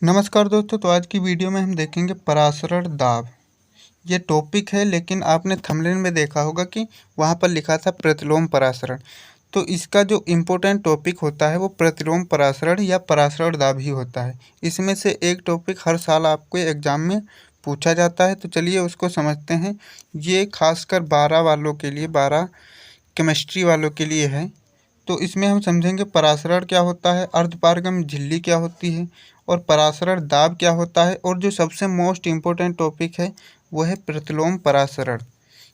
नमस्कार दोस्तों। तो आज की वीडियो में हम देखेंगे परासरण दाब। ये टॉपिक है, लेकिन आपने थंबनेल में देखा होगा कि वहाँ पर लिखा था प्रतिलोम परासरण। तो इसका जो इम्पोर्टेंट टॉपिक होता है वो प्रतिलोम परासरण या परासरण दाब ही होता है। इसमें से एक टॉपिक हर साल आपको एग्ज़ाम में पूछा जाता है। तो चलिए उसको समझते हैं। ये खासकर 12 वालों के लिए, 12 केमिस्ट्री वालों के लिए है। तो इसमें हम समझेंगे परासरण क्या होता है, अर्धपारगम झिल्ली क्या होती है और परासरण दाब क्या होता है, और जो सबसे मोस्ट इम्पोर्टेंट टॉपिक है वो है प्रतिलोम परासरण।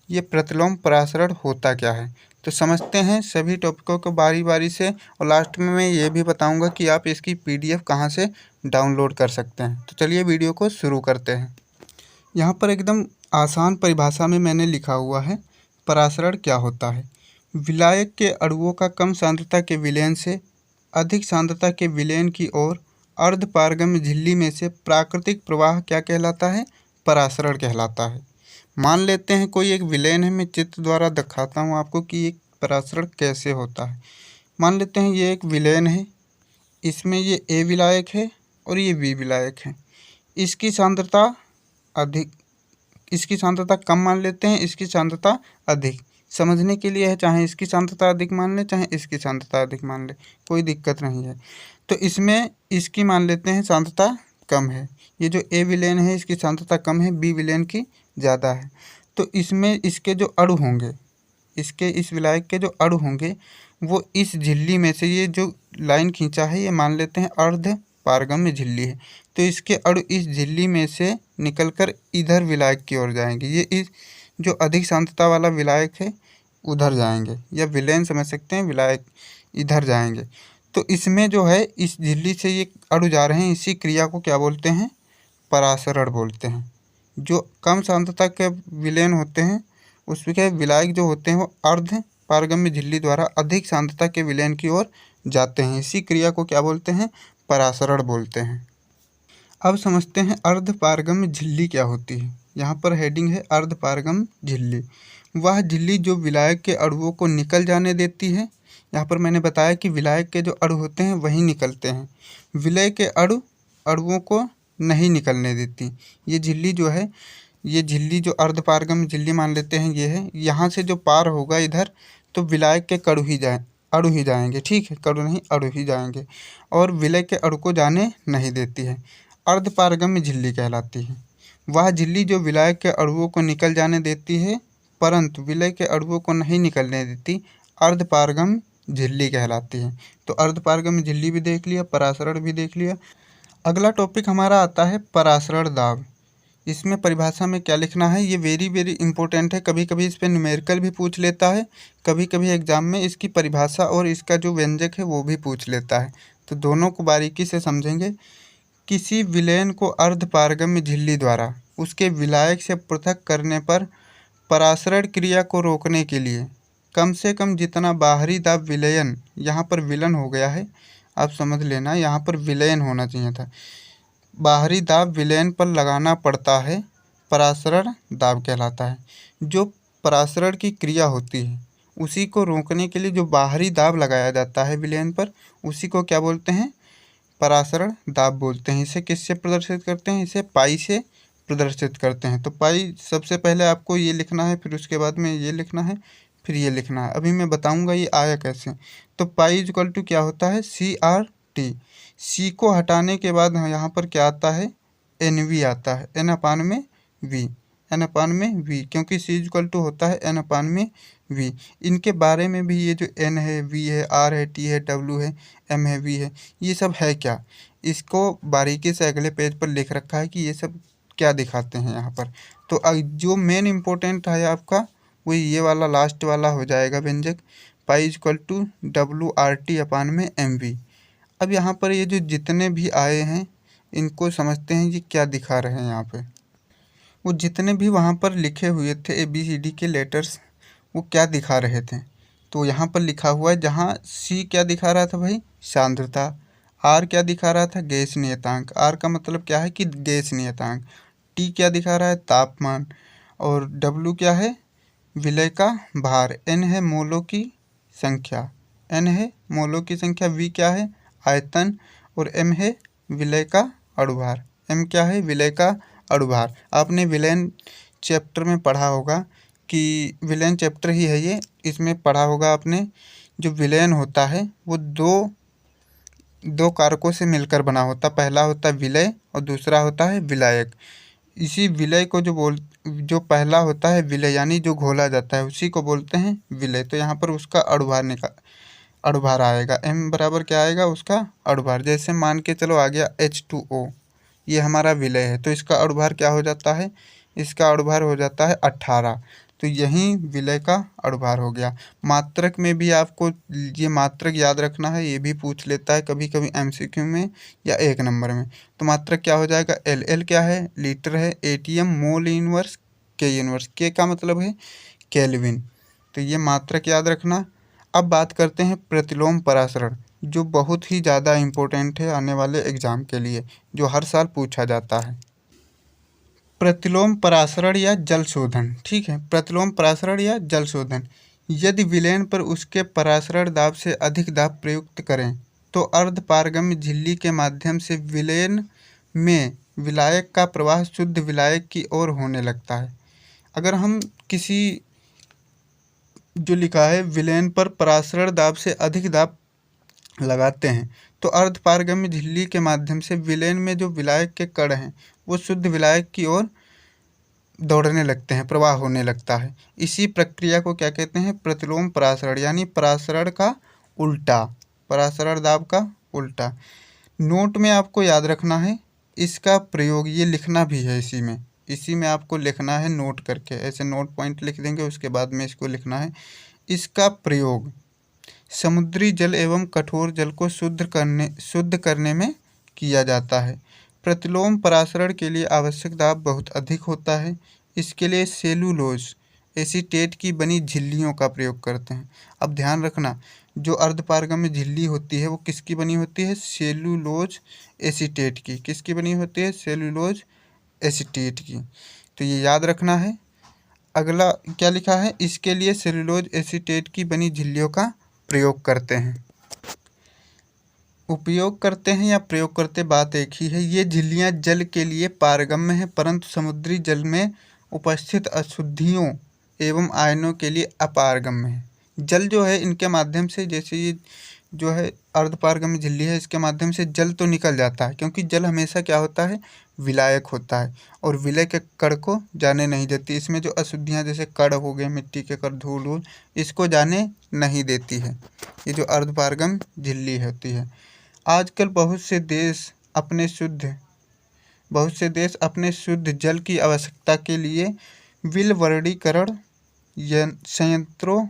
ये प्रतिलोम परासरण होता क्या है, तो समझते हैं सभी टॉपिकों को बारी बारी से। और लास्ट में मैं ये भी बताऊंगा कि आप इसकी PDF कहाँ से डाउनलोड कर सकते हैं। तो चलिए वीडियो को शुरू करते हैं। यहाँ पर एकदम आसान परिभाषा में मैंने लिखा हुआ है परासरण क्या होता है। विलायक के अणुओं का कम सांद्रता के विलयन से अधिक सांद्रता के विलयन की ओर अर्धपारगम्य झिल्ली में से प्राकृतिक प्रवाह क्या कहलाता है, परासरण कहलाता है। मान लेते हैं कोई एक विलयन है, मैं चित्र द्वारा दिखाता हूँ आपको कि एक परासरण कैसे होता है। मान लेते हैं ये एक विलयन है, इसमें ये A विलायक है और ये B विलायक है। इसकी सांद्रता अधिक, इसकी सांद्रता कम मान लेते हैं, इसकी सांद्रता अधिक। समझने के लिए है, चाहे इसकी सांद्रता अधिक मान ले चाहे इसकी सांद्रता अधिक मान ले, कोई दिक्कत नहीं है। तो इसमें इसकी मान लेते हैं सांद्रता कम है। ये जो A विलेन है इसकी सांद्रता कम है, B विलेन की ज़्यादा है। तो इसमें इसके जो अणु होंगे, इसके इस विलायक के जो अणु होंगे वो इस झिल्ली में से, ये जो लाइन खींचा है ये मान लेते हैं अर्ध पारगम्य झिल्ली है। तो इसके अणु इस झिल्ली में से निकलकर इधर विलायक की ओर जाएंगे। ये इस जो अधिक सांद्रता वाला विलायक है उधर जाएंगे, या विलयन समझ सकते हैं, विलायक इधर जाएंगे। तो इसमें जो है इस झिल्ली से ये अणु जा रहे हैं, इसी क्रिया को क्या बोलते हैं, परासरण बोलते हैं। जो कम सांद्रता के विलयन होते हैं उसके विलायक जो होते हैं वो अर्ध पारगम्य झिल्ली द्वारा अधिक सांद्रता के विलयन की ओर जाते हैं। इसी क्रिया को क्या बोलते हैं, परासरण बोलते हैं। अब समझते हैं अर्ध पारगम्य झिल्ली क्या होती है। यहाँ पर हेडिंग है अर्ध पारगम्य झिल्ली। वह झिल्ली जो विलायक के अणुओं को निकल जाने देती है। यहाँ पर मैंने बताया कि विलायक के जो अणु होते हैं वही निकलते हैं, विलय के अणुओं को नहीं निकलने देती। ये झिल्ली जो है, ये झिल्ली जो अर्ध पारगम्य झिल्ली मान लेते हैं ये है। यहाँ से जो पार होगा इधर तो विलायक के अणु ही जाएंगे, ठीक है, कणु नहीं अणु ही जाएंगे, और विलय के अणु को जाने नहीं देती है। अर्धपारगम्य झिल्ली कहलाती है वह झिल्ली जो विलायक के अणुओं को निकल जाने देती है परंतु विलय के अणुओं को नहीं निकलने देती, अर्धपारगम्य झिल्ली कहलाती है। तो अर्धपारगम्य झिल्ली भी देख लिया, परासरण भी देख लिया। अगला टॉपिक हमारा आता है परासरण दाब। इसमें परिभाषा में क्या लिखना है ये वेरी वेरी इंपॉर्टेंट है। कभी कभी इस पर न्यूमेरिकल भी पूछ लेता है, कभी कभी एग्जाम में इसकी परिभाषा और इसका जो व्यंजक है वो भी पूछ लेता है। तो दोनों को बारीकी से समझेंगे। किसी विलयन को अर्धपारगम्य झिल्ली द्वारा उसके विलायक से पृथक करने पर परासरण क्रिया को रोकने के लिए कम से कम जितना बाहरी दाब विलयन, यहाँ पर विलन हो गया है, आप समझ लेना, यहाँ पर विलयन होना चाहिए था, बाहरी दाब विलयन पर लगाना पड़ता है, परासरण दाब कहलाता है। जो परासरण की क्रिया होती है उसी को रोकने के लिए जो बाहरी दाब लगाया जाता है विलयन पर, उसी को क्या बोलते हैं, परासरण दाब बोलते हैं। इसे किससे प्रदर्शित करते हैं, इसे पाई से प्रदर्शित करते हैं। तो पाई सबसे पहले आपको ये लिखना है, फिर उसके बाद में ये लिखना है, फिर ये लिखना है। अभी मैं बताऊंगा ये आया कैसे। तो पाई इक्वल टू क्या होता है, CRT। सी को हटाने के बाद यहाँ पर क्या आता है, NV आता है, N/V, क्योंकि C इक्वल टू होता है N/V। इनके बारे में भी ये जो N है, V है, R है, T है, W है, M है, V है, ये सब है क्या, इसको बारीकी से अगले पेज पर लिख रखा है कि ये सब क्या दिखाते हैं यहाँ पर। तो जो मेन इम्पोर्टेंट है आपका वो ये वाला लास्ट वाला हो जाएगा व्यंजक, पाई इक्वल टू WRT/MV। अब यहाँ पर ये जो जितने भी आए हैं इनको समझते हैं ये क्या दिखा रहे हैं। यहाँ पे वो जितने भी वहाँ पर लिखे हुए थे ABCD के लेटर्स, वो क्या दिखा रहे थे। तो यहाँ पर लिखा हुआ है, जहाँ C क्या दिखा रहा था भाई, सांद्रता, R क्या दिखा रहा था, गैस नियतांक, R का मतलब क्या है कि गैस नियतांक, T क्या दिखा रहा है, तापमान, और W क्या है, विलय का भार, N है मोलों की संख्या, V क्या है, आयतन, और M है विलय का अणुभार। एम क्या है? विलय का अणुभार। आपने विलयन चैप्टर में पढ़ा होगा कि विलयन चैप्टर ही है ये, इसमें पढ़ा होगा आपने। जो विलयन होता है वो दो कारकों से मिलकर बना होता। पहला होता है विलय और दूसरा होता है विलायक। इसी विलय को जो पहला होता है विलय यानी जो घोला जाता है उसी को बोलते हैं विलय। तो यहाँ पर उसका अणुभार आएगा। m बराबर क्या आएगा? उसका अणुभार। जैसे मान के चलो आ गया H2O, ये हमारा विलय है, तो इसका अणुभार क्या हो जाता है? इसका अणुभार हो जाता है 18। तो यही विलय का अणुभार हो गया। मात्रक में भी आपको ये मात्रक याद रखना है, ये भी पूछ लेता है कभी कभी MCQ में या 1 नंबर में। तो मात्रक क्या हो जाएगा? L क्या है? लीटर है। ATM mole inverse K inverse. K का मतलब है केल्विन। तो ये मात्रक याद रखना। अब बात करते हैं प्रतिलोम परासरण, जो बहुत ही ज़्यादा इम्पोर्टेंट है आने वाले एग्जाम के लिए, जो हर साल पूछा जाता है। प्रतिलोम परासरण या जल शोधन। ठीक है, प्रतिलोम परासरण या जल शोधन। यदि विलयन पर उसके परासरण दाब से अधिक दाब प्रयुक्त करें तो अर्धपारगम्य झिल्ली के माध्यम से विलयन में विलायक का प्रवाह शुद्ध विलायक की ओर होने लगता है। अगर हम किसी जो लिखा है विलयन पर परासरण दाब से अधिक दाब लगाते हैं तो अर्धपारगम्य झिल्ली के माध्यम से विलयन में जो विलायक के कण हैं वो शुद्ध विलायक की ओर दौड़ने लगते हैं, प्रवाह होने लगता है। इसी प्रक्रिया को क्या कहते हैं? प्रतिलोम परासरण, यानी परासरण का उल्टा, परासरण दाब का उल्टा। नोट में आपको याद रखना है इसका प्रयोग, ये लिखना भी है इसी में आपको लिखना है नोट करके, ऐसे नोट पॉइंट लिख देंगे, उसके बाद में इसको लिखना है। इसका प्रयोग समुद्री जल एवं कठोर जल को शुद्ध करने में किया जाता है। प्रतिलोम परासरण के लिए आवश्यक दाब बहुत अधिक होता है। इसके लिए सेलुलोज एसीटेट की बनी झिल्लियों का प्रयोग करते हैं। अब ध्यान रखना, जो अर्धपारगम्य झिल्ली होती है वो किसकी बनी होती है? सेलुलोज एसीटेट की। किसकी बनी होती है? सेलुलोज एसीटेट की। तो ये याद रखना है। अगला क्या लिखा है? इसके लिए सेलुलोज एसीटेट की बनी झिल्लियों का प्रयोग करते हैं। उपयोग करते हैं या प्रयोग करते बात एक ही है। ये झिल्लियाँ जल के लिए पारगम्य हैं परंतु समुद्री जल में उपस्थित अशुद्धियों एवं आयनों के लिए अपारगम्य है। जल जो है इनके माध्यम से, जैसे ये जो है अर्धपारगम्य झिल्ली है, इसके माध्यम से जल तो निकल जाता है, क्योंकि जल हमेशा क्या होता है? विलायक होता है और विलय के कण को जाने नहीं देती। इसमें जो अशुद्धियाँ जैसे कण हो गए, मिट्टी के कण, धूल वूल, इसको जाने नहीं देती है, ये जो अर्धपारगम्य झिल्ली होती है। आजकल बहुत से देश अपने शुद्ध जल की आवश्यकता के लिए विलवणीकरण संयंत्रों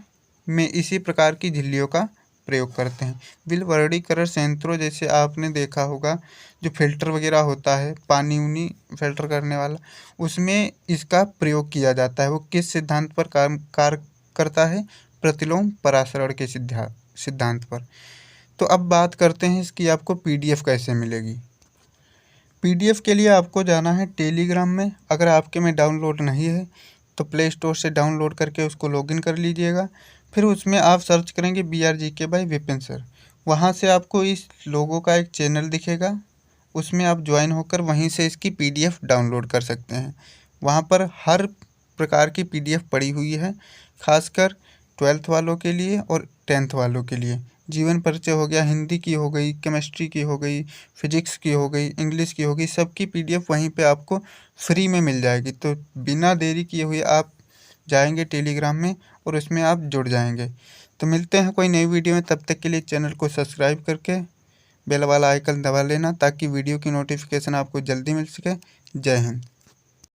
में इसी प्रकार की झिल्लियों का प्रयोग करते हैं। विलवणीकरण संयंत्रों जैसे आपने देखा होगा, जो फिल्टर वगैरह होता है, पानी उनी फिल्टर करने वाला, उसमें इसका प्रयोग किया जाता है। वो किस सिद्धांत पर कार्य करता है? प्रतिलोम परासरण के सिद्धांत पर। तो अब बात करते हैं इसकी आपको PDF कैसे मिलेगी। PDF के लिए आपको जाना है टेलीग्राम में। अगर आपके में डाउनलोड नहीं है तो प्ले स्टोर से डाउनलोड करके उसको लॉगिन कर लीजिएगा। फिर उसमें आप सर्च करेंगे BRGK बाय विपिन सर। वहाँ से आपको इस लोगों का एक चैनल दिखेगा, उसमें आप ज्वाइन होकर वहीं से इसकी PDF डाउनलोड कर सकते हैं। वहाँ पर हर प्रकार की PDF पड़ी हुई है, खासकर 12th वालों के लिए और 10th वालों के लिए। जीवन परिचय हो गया, हिंदी की हो गई, केमिस्ट्री की हो गई, फिजिक्स की हो गई, इंग्लिश की हो गई, सबकी PDF वहीं पे आपको फ्री में मिल जाएगी। तो बिना देरी किए हुए आप जाएंगे टेलीग्राम में और उसमें आप जुड़ जाएंगे। तो मिलते हैं कोई नई वीडियो में, तब तक के लिए चैनल को सब्सक्राइब करके बेल वाला आइकन दबा लेना ताकि वीडियो की नोटिफिकेशन आपको जल्दी मिल सके। जय हिंद।